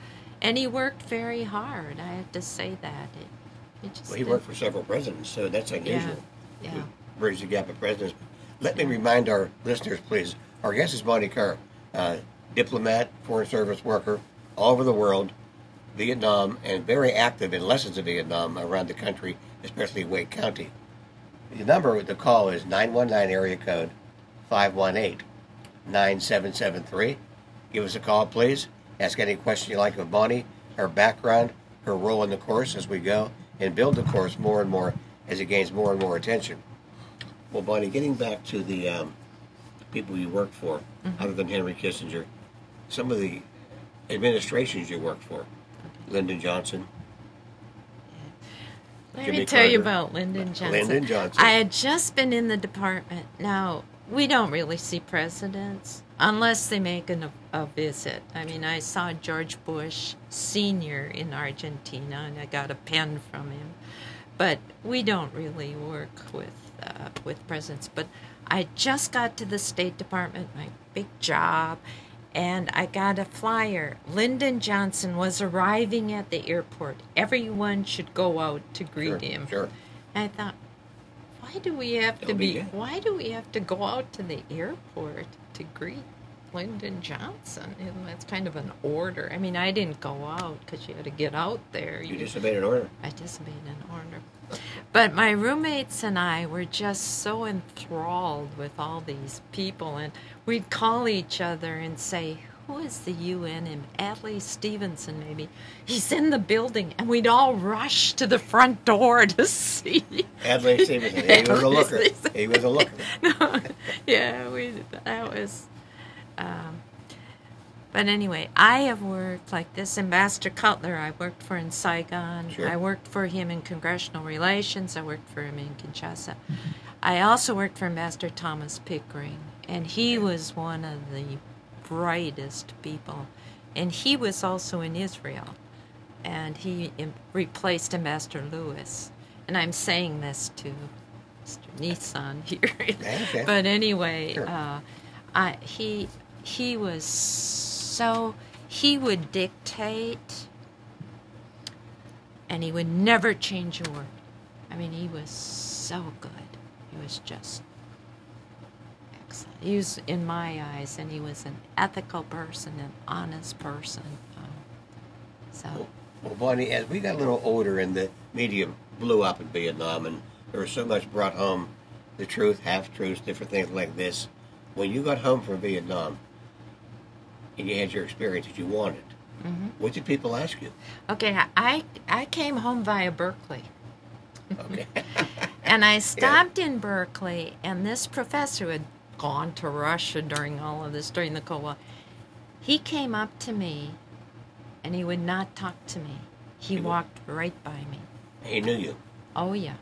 worked very hard. I have to say that. Well, he worked for several presidents, so that's unusual. Yeah. To bridge the gap of presidents. Let me remind our listeners, please. Our guest is Bonnie Kuhr, diplomat, foreign service worker, all over the world, Vietnam, and very active in lessons of Vietnam around the country, especially Wake County. The number to call is 919 area code 518-9773. Give us a call, please. Ask any question you like of Bonnie, her background, her role in the course as we go, and build the course more and more as it gains more and more attention. Well, Bonnie, getting back to the people you worked for, other than Henry Kissinger, some of the administrations you worked for, Lyndon Johnson. Let Jimmy me tell you Carter. about Lyndon Johnson. Lyndon Johnson. I had just been in the department. Now, we don't really see presidents unless they make a visit. I mean, I saw George Bush Sr. in Argentina, and I got a pen from him. But we don't really work with presidents. But I just got to the State Department, my big job, and I got a flyer. Lyndon Johnson was arriving at the airport. Everyone should go out to greet him. Sure. And I thought, why do we have That'll be good. why do we have to go out to the airport to greet Lyndon Johnson? And that's kind of an order. I mean, I didn't go out because you had to get out there. You disobeyed an order. I disobeyed an order. But my roommates and I were just so enthralled with all these people, and we'd call each other and say, who is the UN? And Adlai Stevenson, maybe. He's in the building, and we'd all rush to the front door to see. Adlai Stevenson. He was a looker. He was a looker. No, yeah, that was... But anyway, I have worked like this. Ambassador Cutler, I worked for in Saigon. Sure. I worked for him in congressional relations. I worked for him in Kinshasa. I also worked for Ambassador Thomas Pickering, and he was one of the brightest people. And he was also in Israel, and he replaced Ambassador Lewis. And I'm saying this to Mr. Nissan here. Okay. But anyway, Sure. he was so, he would dictate, and he would never change a word. I mean, he was so good. He was just excellent. He was, in my eyes, and he was an ethical person, an honest person. Well, Bonnie, as we got a little older and the media blew up in Vietnam and there was so much brought home, the truth, half-truths, different things like this, when you got home from Vietnam and you had your experience that you wanted, what did people ask you? Okay, I came home via Berkeley. Okay. And I stopped in Berkeley, and this professor who had gone to Russia during all of this, during the Cold War, he came up to me, and he would not talk to me. He walked right by me. He knew you. Oh, yeah.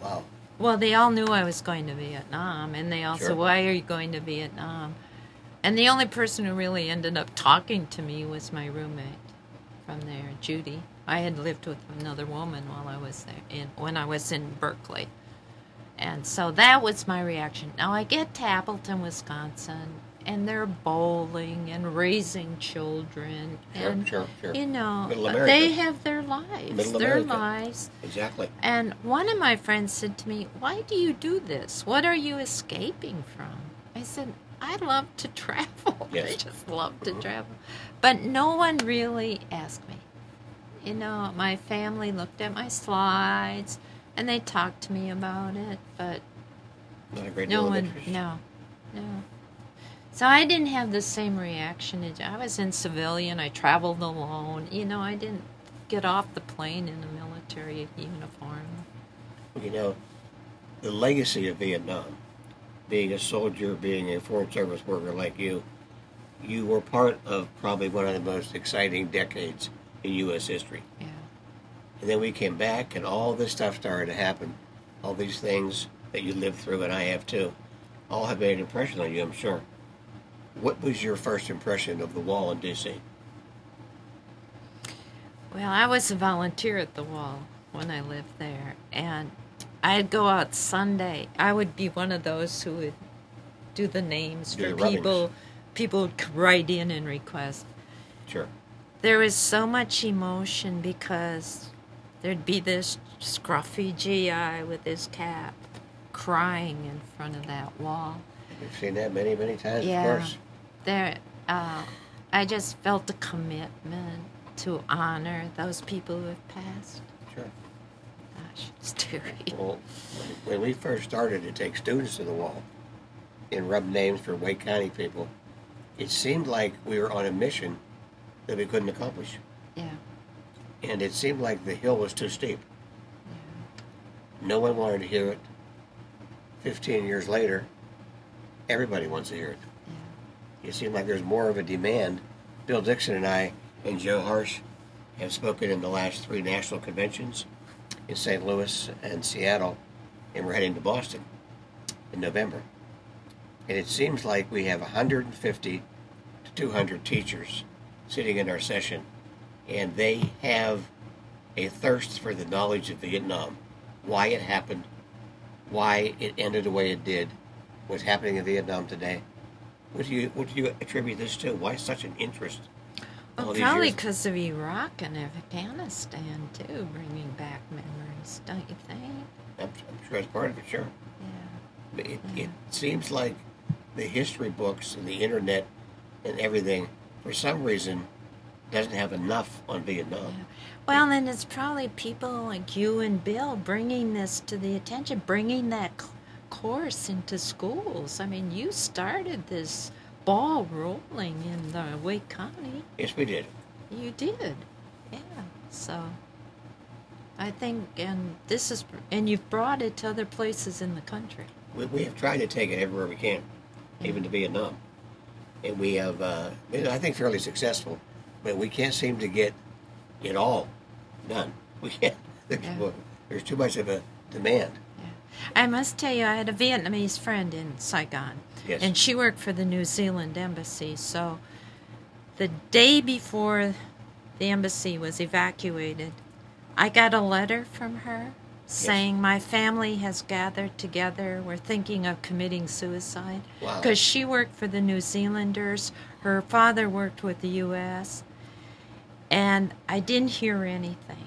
Wow. Well, they all knew I was going to Vietnam, and they all Sure. said, why are you going to Vietnam? And the only person who really ended up talking to me was my roommate from there, Judy. I had lived with another woman while I was there, when I was in Berkeley. And so that was my reaction. Now I get to Appleton, Wisconsin, and they're bowling and raising children. And, Sure. you know, Middle America. they have their lives. Middle their America. lives. Exactly. And one of my friends said to me, why do you do this? What are you escaping from? I said, I love to travel. Yes. I just love to travel. But no one really asked me. You know, my family looked at my slides, and they talked to me about it, but Not a great no deal of one, interest. no. So I didn't have the same reaction. I was in civilian. I traveled alone. You know, I didn't get off the plane in a military uniform. You know, the legacy of Vietnam, being a soldier, being a foreign service worker like you were part of probably one of the most exciting decades in U.S. history. Yeah. And then we came back, and all this stuff started to happen. All these things that you lived through, and I have too, all have made an impression on you, I'm sure. What was your first impression of the wall in D.C.? Well, I was a volunteer at the wall when I lived there, and I'd go out Sunday. I would be one of those who would do the names Do for the people. runnings. People would write in and request. Sure. There was so much emotion because there'd be this scruffy GI with his cap crying in front of that wall. We've seen that many, many times, Yeah. of course. I just felt a commitment to honor those people who have passed. Sure. Gosh, it's scary. Well, when we first started to take students to the wall and rub names for Wake County people, it seemed like we were on a mission that we couldn't accomplish. Yeah. And it seemed like the hill was too steep. No one wanted to hear it. 15 years later, everybody wants to hear it. It seemed like there's more of a demand. Bill Dixon and I and Joe Harsh have spoken in the last 3 national conventions in St. Louis and Seattle, and we're heading to Boston in November. And it seems like we have 150 to 200 teachers sitting in our session, and they have a thirst for the knowledge of Vietnam, why it happened, why it ended the way it did, what's happening in Vietnam today. What do you attribute this to? Why such an interest? Well, all these probably years? because of Iraq and Afghanistan, too, bringing back memories, don't you think? I'm sure it's part of it, sure. Yeah. But it seems like the history books and the internet and everything, for some reason, doesn't have enough on Vietnam. Yeah. Well, and it's probably people like you and Bill bringing this to the attention, bringing that course into schools. I mean, you started this ball rolling in the Wake County. Yes, we did. You did, yeah. So I think, and you've brought it to other places in the country. We have tried to take it everywhere we can, even to Vietnam. And we have, been, I think, fairly successful, but we can't seem to get it all done. We can't. There's too much of a demand. I must tell you, I had a Vietnamese friend in Saigon, Yes. and she worked for the New Zealand embassy. So the day before the embassy was evacuated, I got a letter from her saying, my family has gathered together. We're thinking of committing suicide. Wow. Because she worked for the New Zealanders. Her father worked with the U.S. And I didn't hear anything.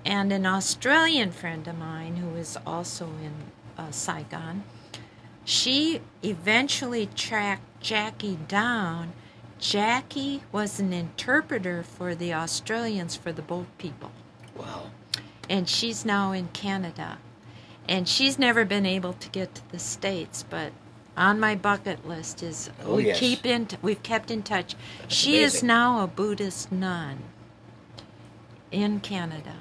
And an Australian friend of mine who is also in Saigon, she eventually tracked Jackie down. Jackie was an interpreter for the Australians for the boat people. Wow. And she's now in Canada. And she's never been able to get to the States, but on my bucket list is we've kept in touch. That's she amazing. is now a Buddhist nun in Canada.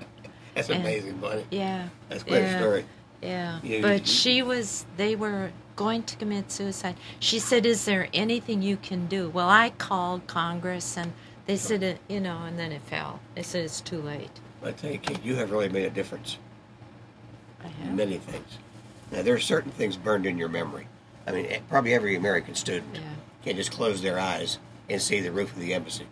That's amazing, Bonnie. Yeah. That's quite a story. Yeah. You- They were going to commit suicide. She said, is there anything you can do? Well, I called Congress, and they said, and then it fell. They said, it's too late. I tell you, Kate, you have really made a difference. I have. Many things. Now, there are certain things burned in your memory. I mean, probably every American student Yeah. can just close their eyes and see the roof of the embassy.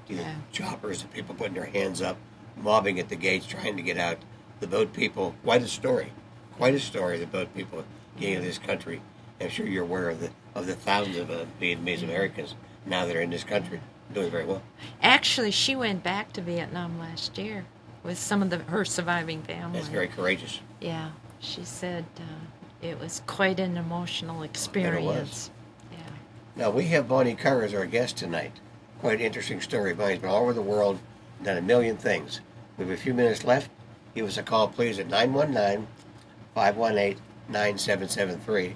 See the Yeah. choppers and people putting their hands up, mobbing at the gates, trying to get out. The boat people, quite a story. The boat people getting into this country. I'm sure you're aware of the thousands of Vietnamese Americans now that are in this country, doing very well. Actually, she went back to Vietnam last year with some of her surviving family. That's very courageous. Yeah. She said it was quite an emotional experience. Yeah. Now, we have Bonnie Kuhr as our guest tonight. Quite an interesting story. Bonnie's been all over the world, done a million things. We have a few minutes left. Give us a call, please, at 919-518-9773.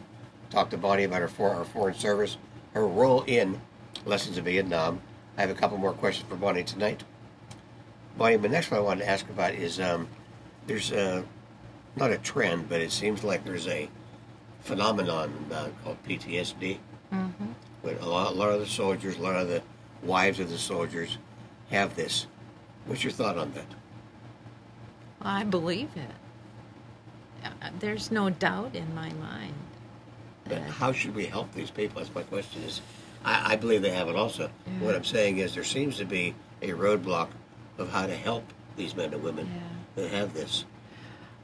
Talk to Bonnie about her foreign service, her role in Lessons of Vietnam. I have a couple more questions for Bonnie tonight. Bonnie, the next one I wanted to ask about is there's not a trend, but it seems like there's a phenomenon called PTSD. Mm-hmm. But a lot of the soldiers, a lot of the wives of the soldiers have this. What's your thought on that? I believe it. There's no doubt in my mind. But how should we help these people? That's my question. I believe they have it also. Yeah. What I'm saying is there seems to be a roadblock of how to help these men and women that have this.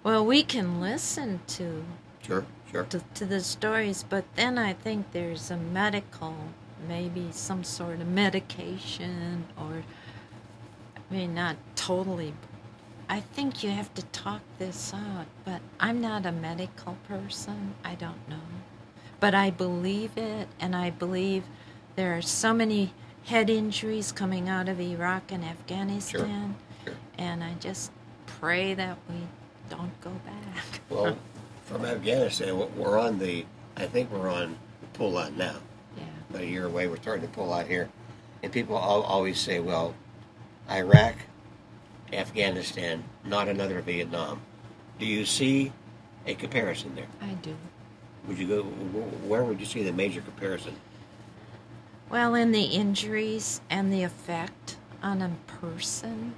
Well, we can listen to Sure. the stories, but then I think there's a maybe some sort of medication, or not totally. I think you have to talk this out, but I'm not a medical person. I don't know. But I believe it, and I believe there are so many head injuries coming out of Iraq and Afghanistan, Sure. and I just pray that we don't go back. Well, from Afghanistan, I think we're on the pull out now. Yeah. About a year away, we're starting to pull out here. And people always say, well, Iraq, Afghanistan, not another Vietnam. Do you see a comparison there? I do. Where would you see the major comparison? Well, in the injuries and the effect on a person.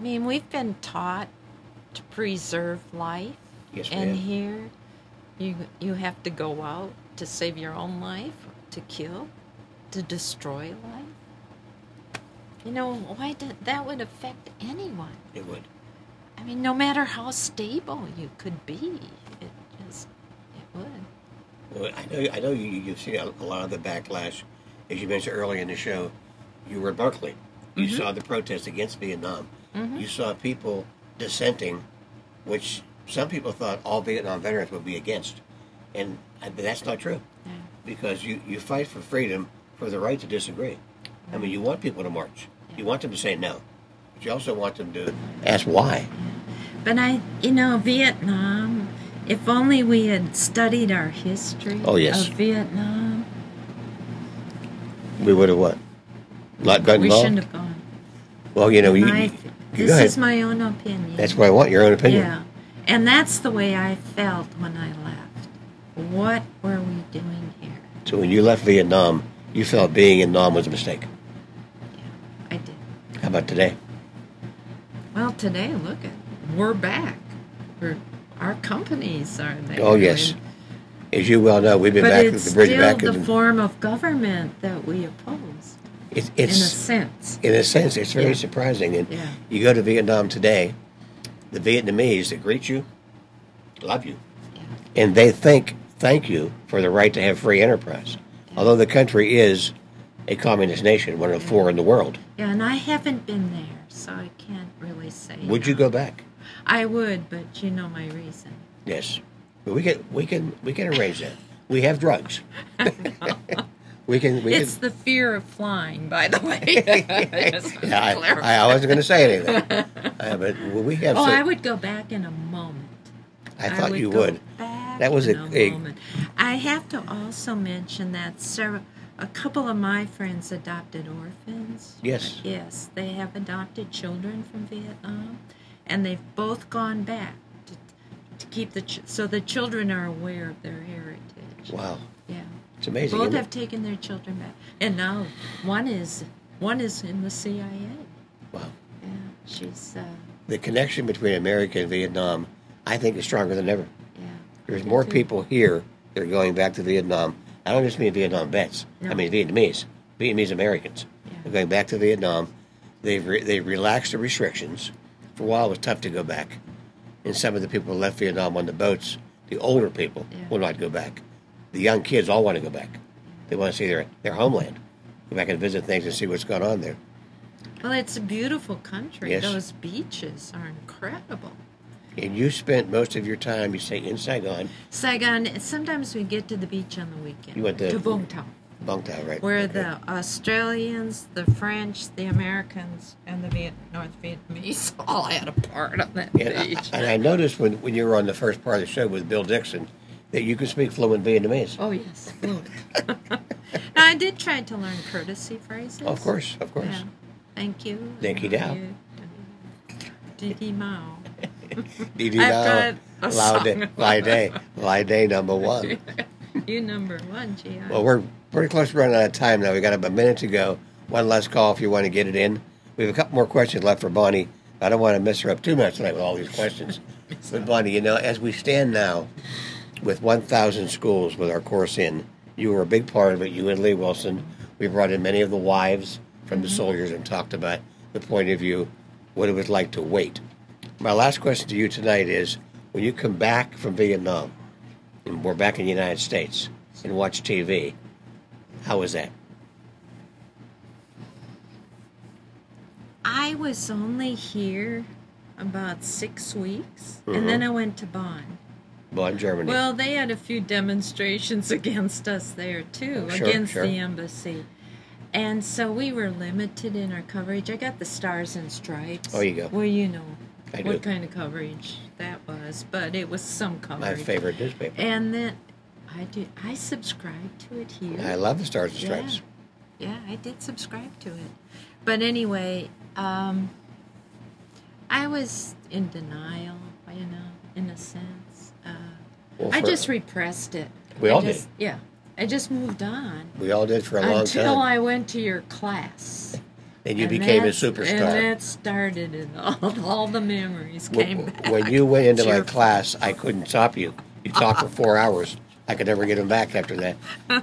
We've been taught to preserve life. Yes, we and have. here, you have to go out to save your own life, to kill, to destroy life. That would affect anyone. It would. No matter how stable you could be, it would. Well, I know you've seen a lot of the backlash. As you mentioned earlier in the show, you were at Berkeley. You saw the protests against Vietnam. Mm-hmm. You saw people dissenting, which some people thought all Vietnam veterans would be against. And that's not true. Yeah. Because you fight for freedom, for the right to disagree. You want people to march. You want them to say no. But you also want them to ask why. But Vietnam, if only we had studied our history Oh, yes. of Vietnam, We would have what? Not gotten we involved? shouldn't have gone. Well, This go ahead. is my own opinion. That's what I want, your own opinion. Yeah. And that's the way I felt when I left. What were we doing here? So when you left Vietnam, you felt being in Nam was a mistake. Yeah, I did. How about today? Well, today, we're back. Our companies are there. Oh, yes. As you well know, we've been But back it's at the bridge still back. the form of government that we oppose, It's in a sense. in a sense, it's very Yeah. surprising. And Yeah. you go to Vietnam today, the Vietnamese that greet you love you. And they thank you for the right to have free enterprise. Although the country is a communist nation, one of 4 in the world. Yeah, and I haven't been there, so I can't really say. Would you go back? I would, but you know my reason. Yes. But we can arrange that. We have drugs. we can. It's the fear of flying, by the way. I wasn't going to say anything. But we have. I would go back in a moment. I thought you would. That was a moment. I have to also mention that a couple of my friends adopted orphans. Yes. Yes, they have adopted children from Vietnam, and they've both gone back to keep so the children are aware of their heritage. Wow. Yeah. It's amazing. Both have taken their children back, and now one is in the CIA. Wow. Yeah, she's. The connection between America and Vietnam, I think, is stronger than ever. Yeah. There's more people here that are going back to Vietnam. I don't just mean Vietnam vets. No. I mean Vietnamese Americans. Yeah. They're going back to Vietnam. They've relaxed the restrictions. For a while, it was tough to go back. And some of the people who left Vietnam on the boats, the older people, will not go back. The young kids all want to go back. They want to see their homeland. Go back and visit things and see what's going on there. Well, it's a beautiful country. Yes. Those beaches are incredible. And you spent most of your time, you say, in Saigon. Saigon, sometimes we get to the beach on the weekend. You went to Vung Tau. Vung Tau, right. Where the Australians, the French, the Americans, and the North Vietnamese all had a part on that beach. And I noticed when you were on the first part of the show with Bill Dixon that you could speak fluent Vietnamese. Oh, yes, fluent. Now, I did try to learn courtesy phrases. Of course. Yeah. Thank you. Thank you, Dao. Didi Mao. Didi Mao. Lai Day number 1. You number 1, gee. Well, we're pretty close to running out of time now. We got about a minute to go. One last call if you want to get it in. We have a couple more questions left for Bonnie. I don't want to mess her up too much tonight with all these questions. But Bonnie, as we stand now with 1,000 schools with our course in, you were a big part of it. You and Lee Wilson. We brought in many of the wives from the soldiers and talked about the point of view, what it was like to wait. My last question to you tonight is, when you come back from Vietnam, and we're back in the United States, and watch TV, how was that? I was only here about 6 weeks, and then I went to Bonn. Bonn, Germany. Well, they had a few demonstrations against us there, too, against the embassy. And so we were limited in our coverage. I got the Stars and Stripes. Oh, you go. Well, you know I what do. kind of coverage that was, but it was some coverage. My favorite newspaper. And then I subscribed to it here. I love the Stars and Stripes. Yeah, I did subscribe to it. But anyway, I was in denial, in a sense. I just repressed it. We all did. Yeah. I just moved on. We all did for a long time. Until I went to your class. And you became a superstar. And that started it. All the memories came back. When you went into my class, I couldn't stop you. You talked for 4 hours. I could never get them back after that.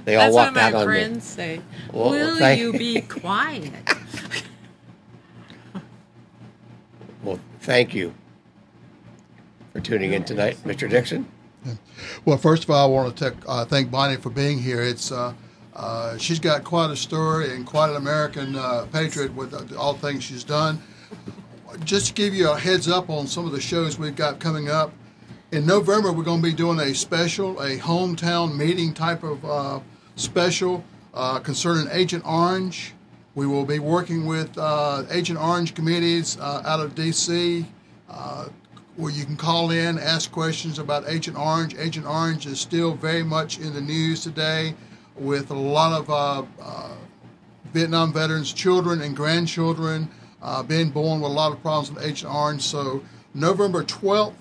They all walked out on me. That's what my friends say. Well, Will you be quiet? Well, thank you for tuning in tonight, Mr. Dixon. Well, first of all, I want to thank Bonnie for being here. It's she's got quite a story and quite an American patriot with all the things she's done. Just to give you a heads up on some of the shows we've got coming up, in November we're going to be doing a hometown meeting type of special concerning Agent Orange. We will be working with Agent Orange committees out of D.C., where you can call in, ask questions about Agent Orange. Agent Orange is still very much in the news today with a lot of Vietnam veterans' children and grandchildren being born with a lot of problems with Agent Orange. So November 12th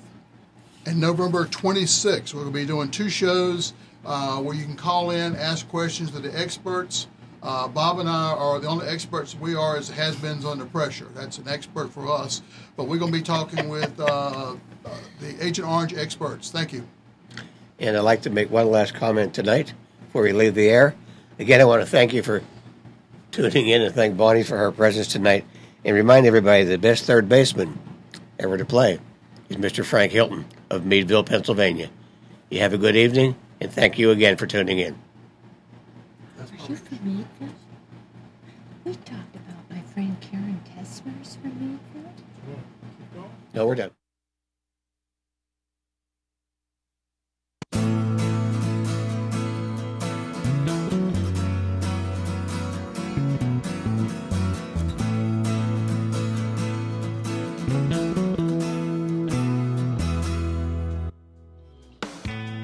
and November 26th, we're going to be doing 2 shows where you can call in, ask questions to the experts. Bob and I are the only experts we are as has-beens under pressure. That's an expert for us. But we're going to be talking with the Agent Orange experts. Thank you. And I'd like to make one last comment tonight before we leave the air. Again, I want to thank you for tuning in and thank Bonnie for her presence tonight. And remind everybody the best third baseman ever to play is Mr. Frank Hilton of Meadville, Pennsylvania. You have a good evening, and thank you again for tuning in. Are you from Meadville? We talked about my friend Karen Tessner's from Meadville. No, we're done.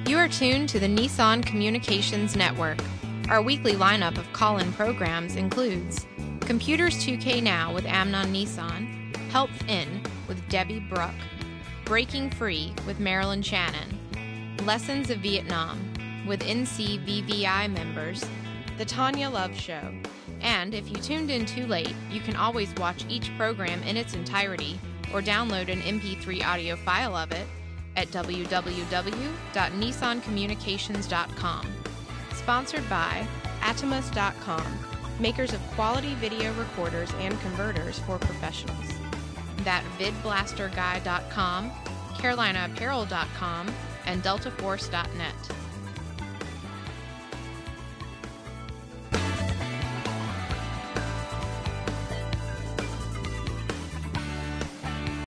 You are tuned to the Nissan Communications Network. Our weekly lineup of call-in programs includes Computers 2K Now with Amnon Nissan, Health In with Debbie Bruck, Breaking Free with Marilyn Shannon, Lessons of Vietnam with NCVVI members, The Tanya Love Show, and if you tuned in too late, you can always watch each program in its entirety or download an MP3 audio file of it at www.nissancommunications.com. Sponsored by Atomus.com, makers of quality video recorders and converters for professionals. ThatVidBlasterGuy.com, CarolinaApparel.com, and DeltaForce.net.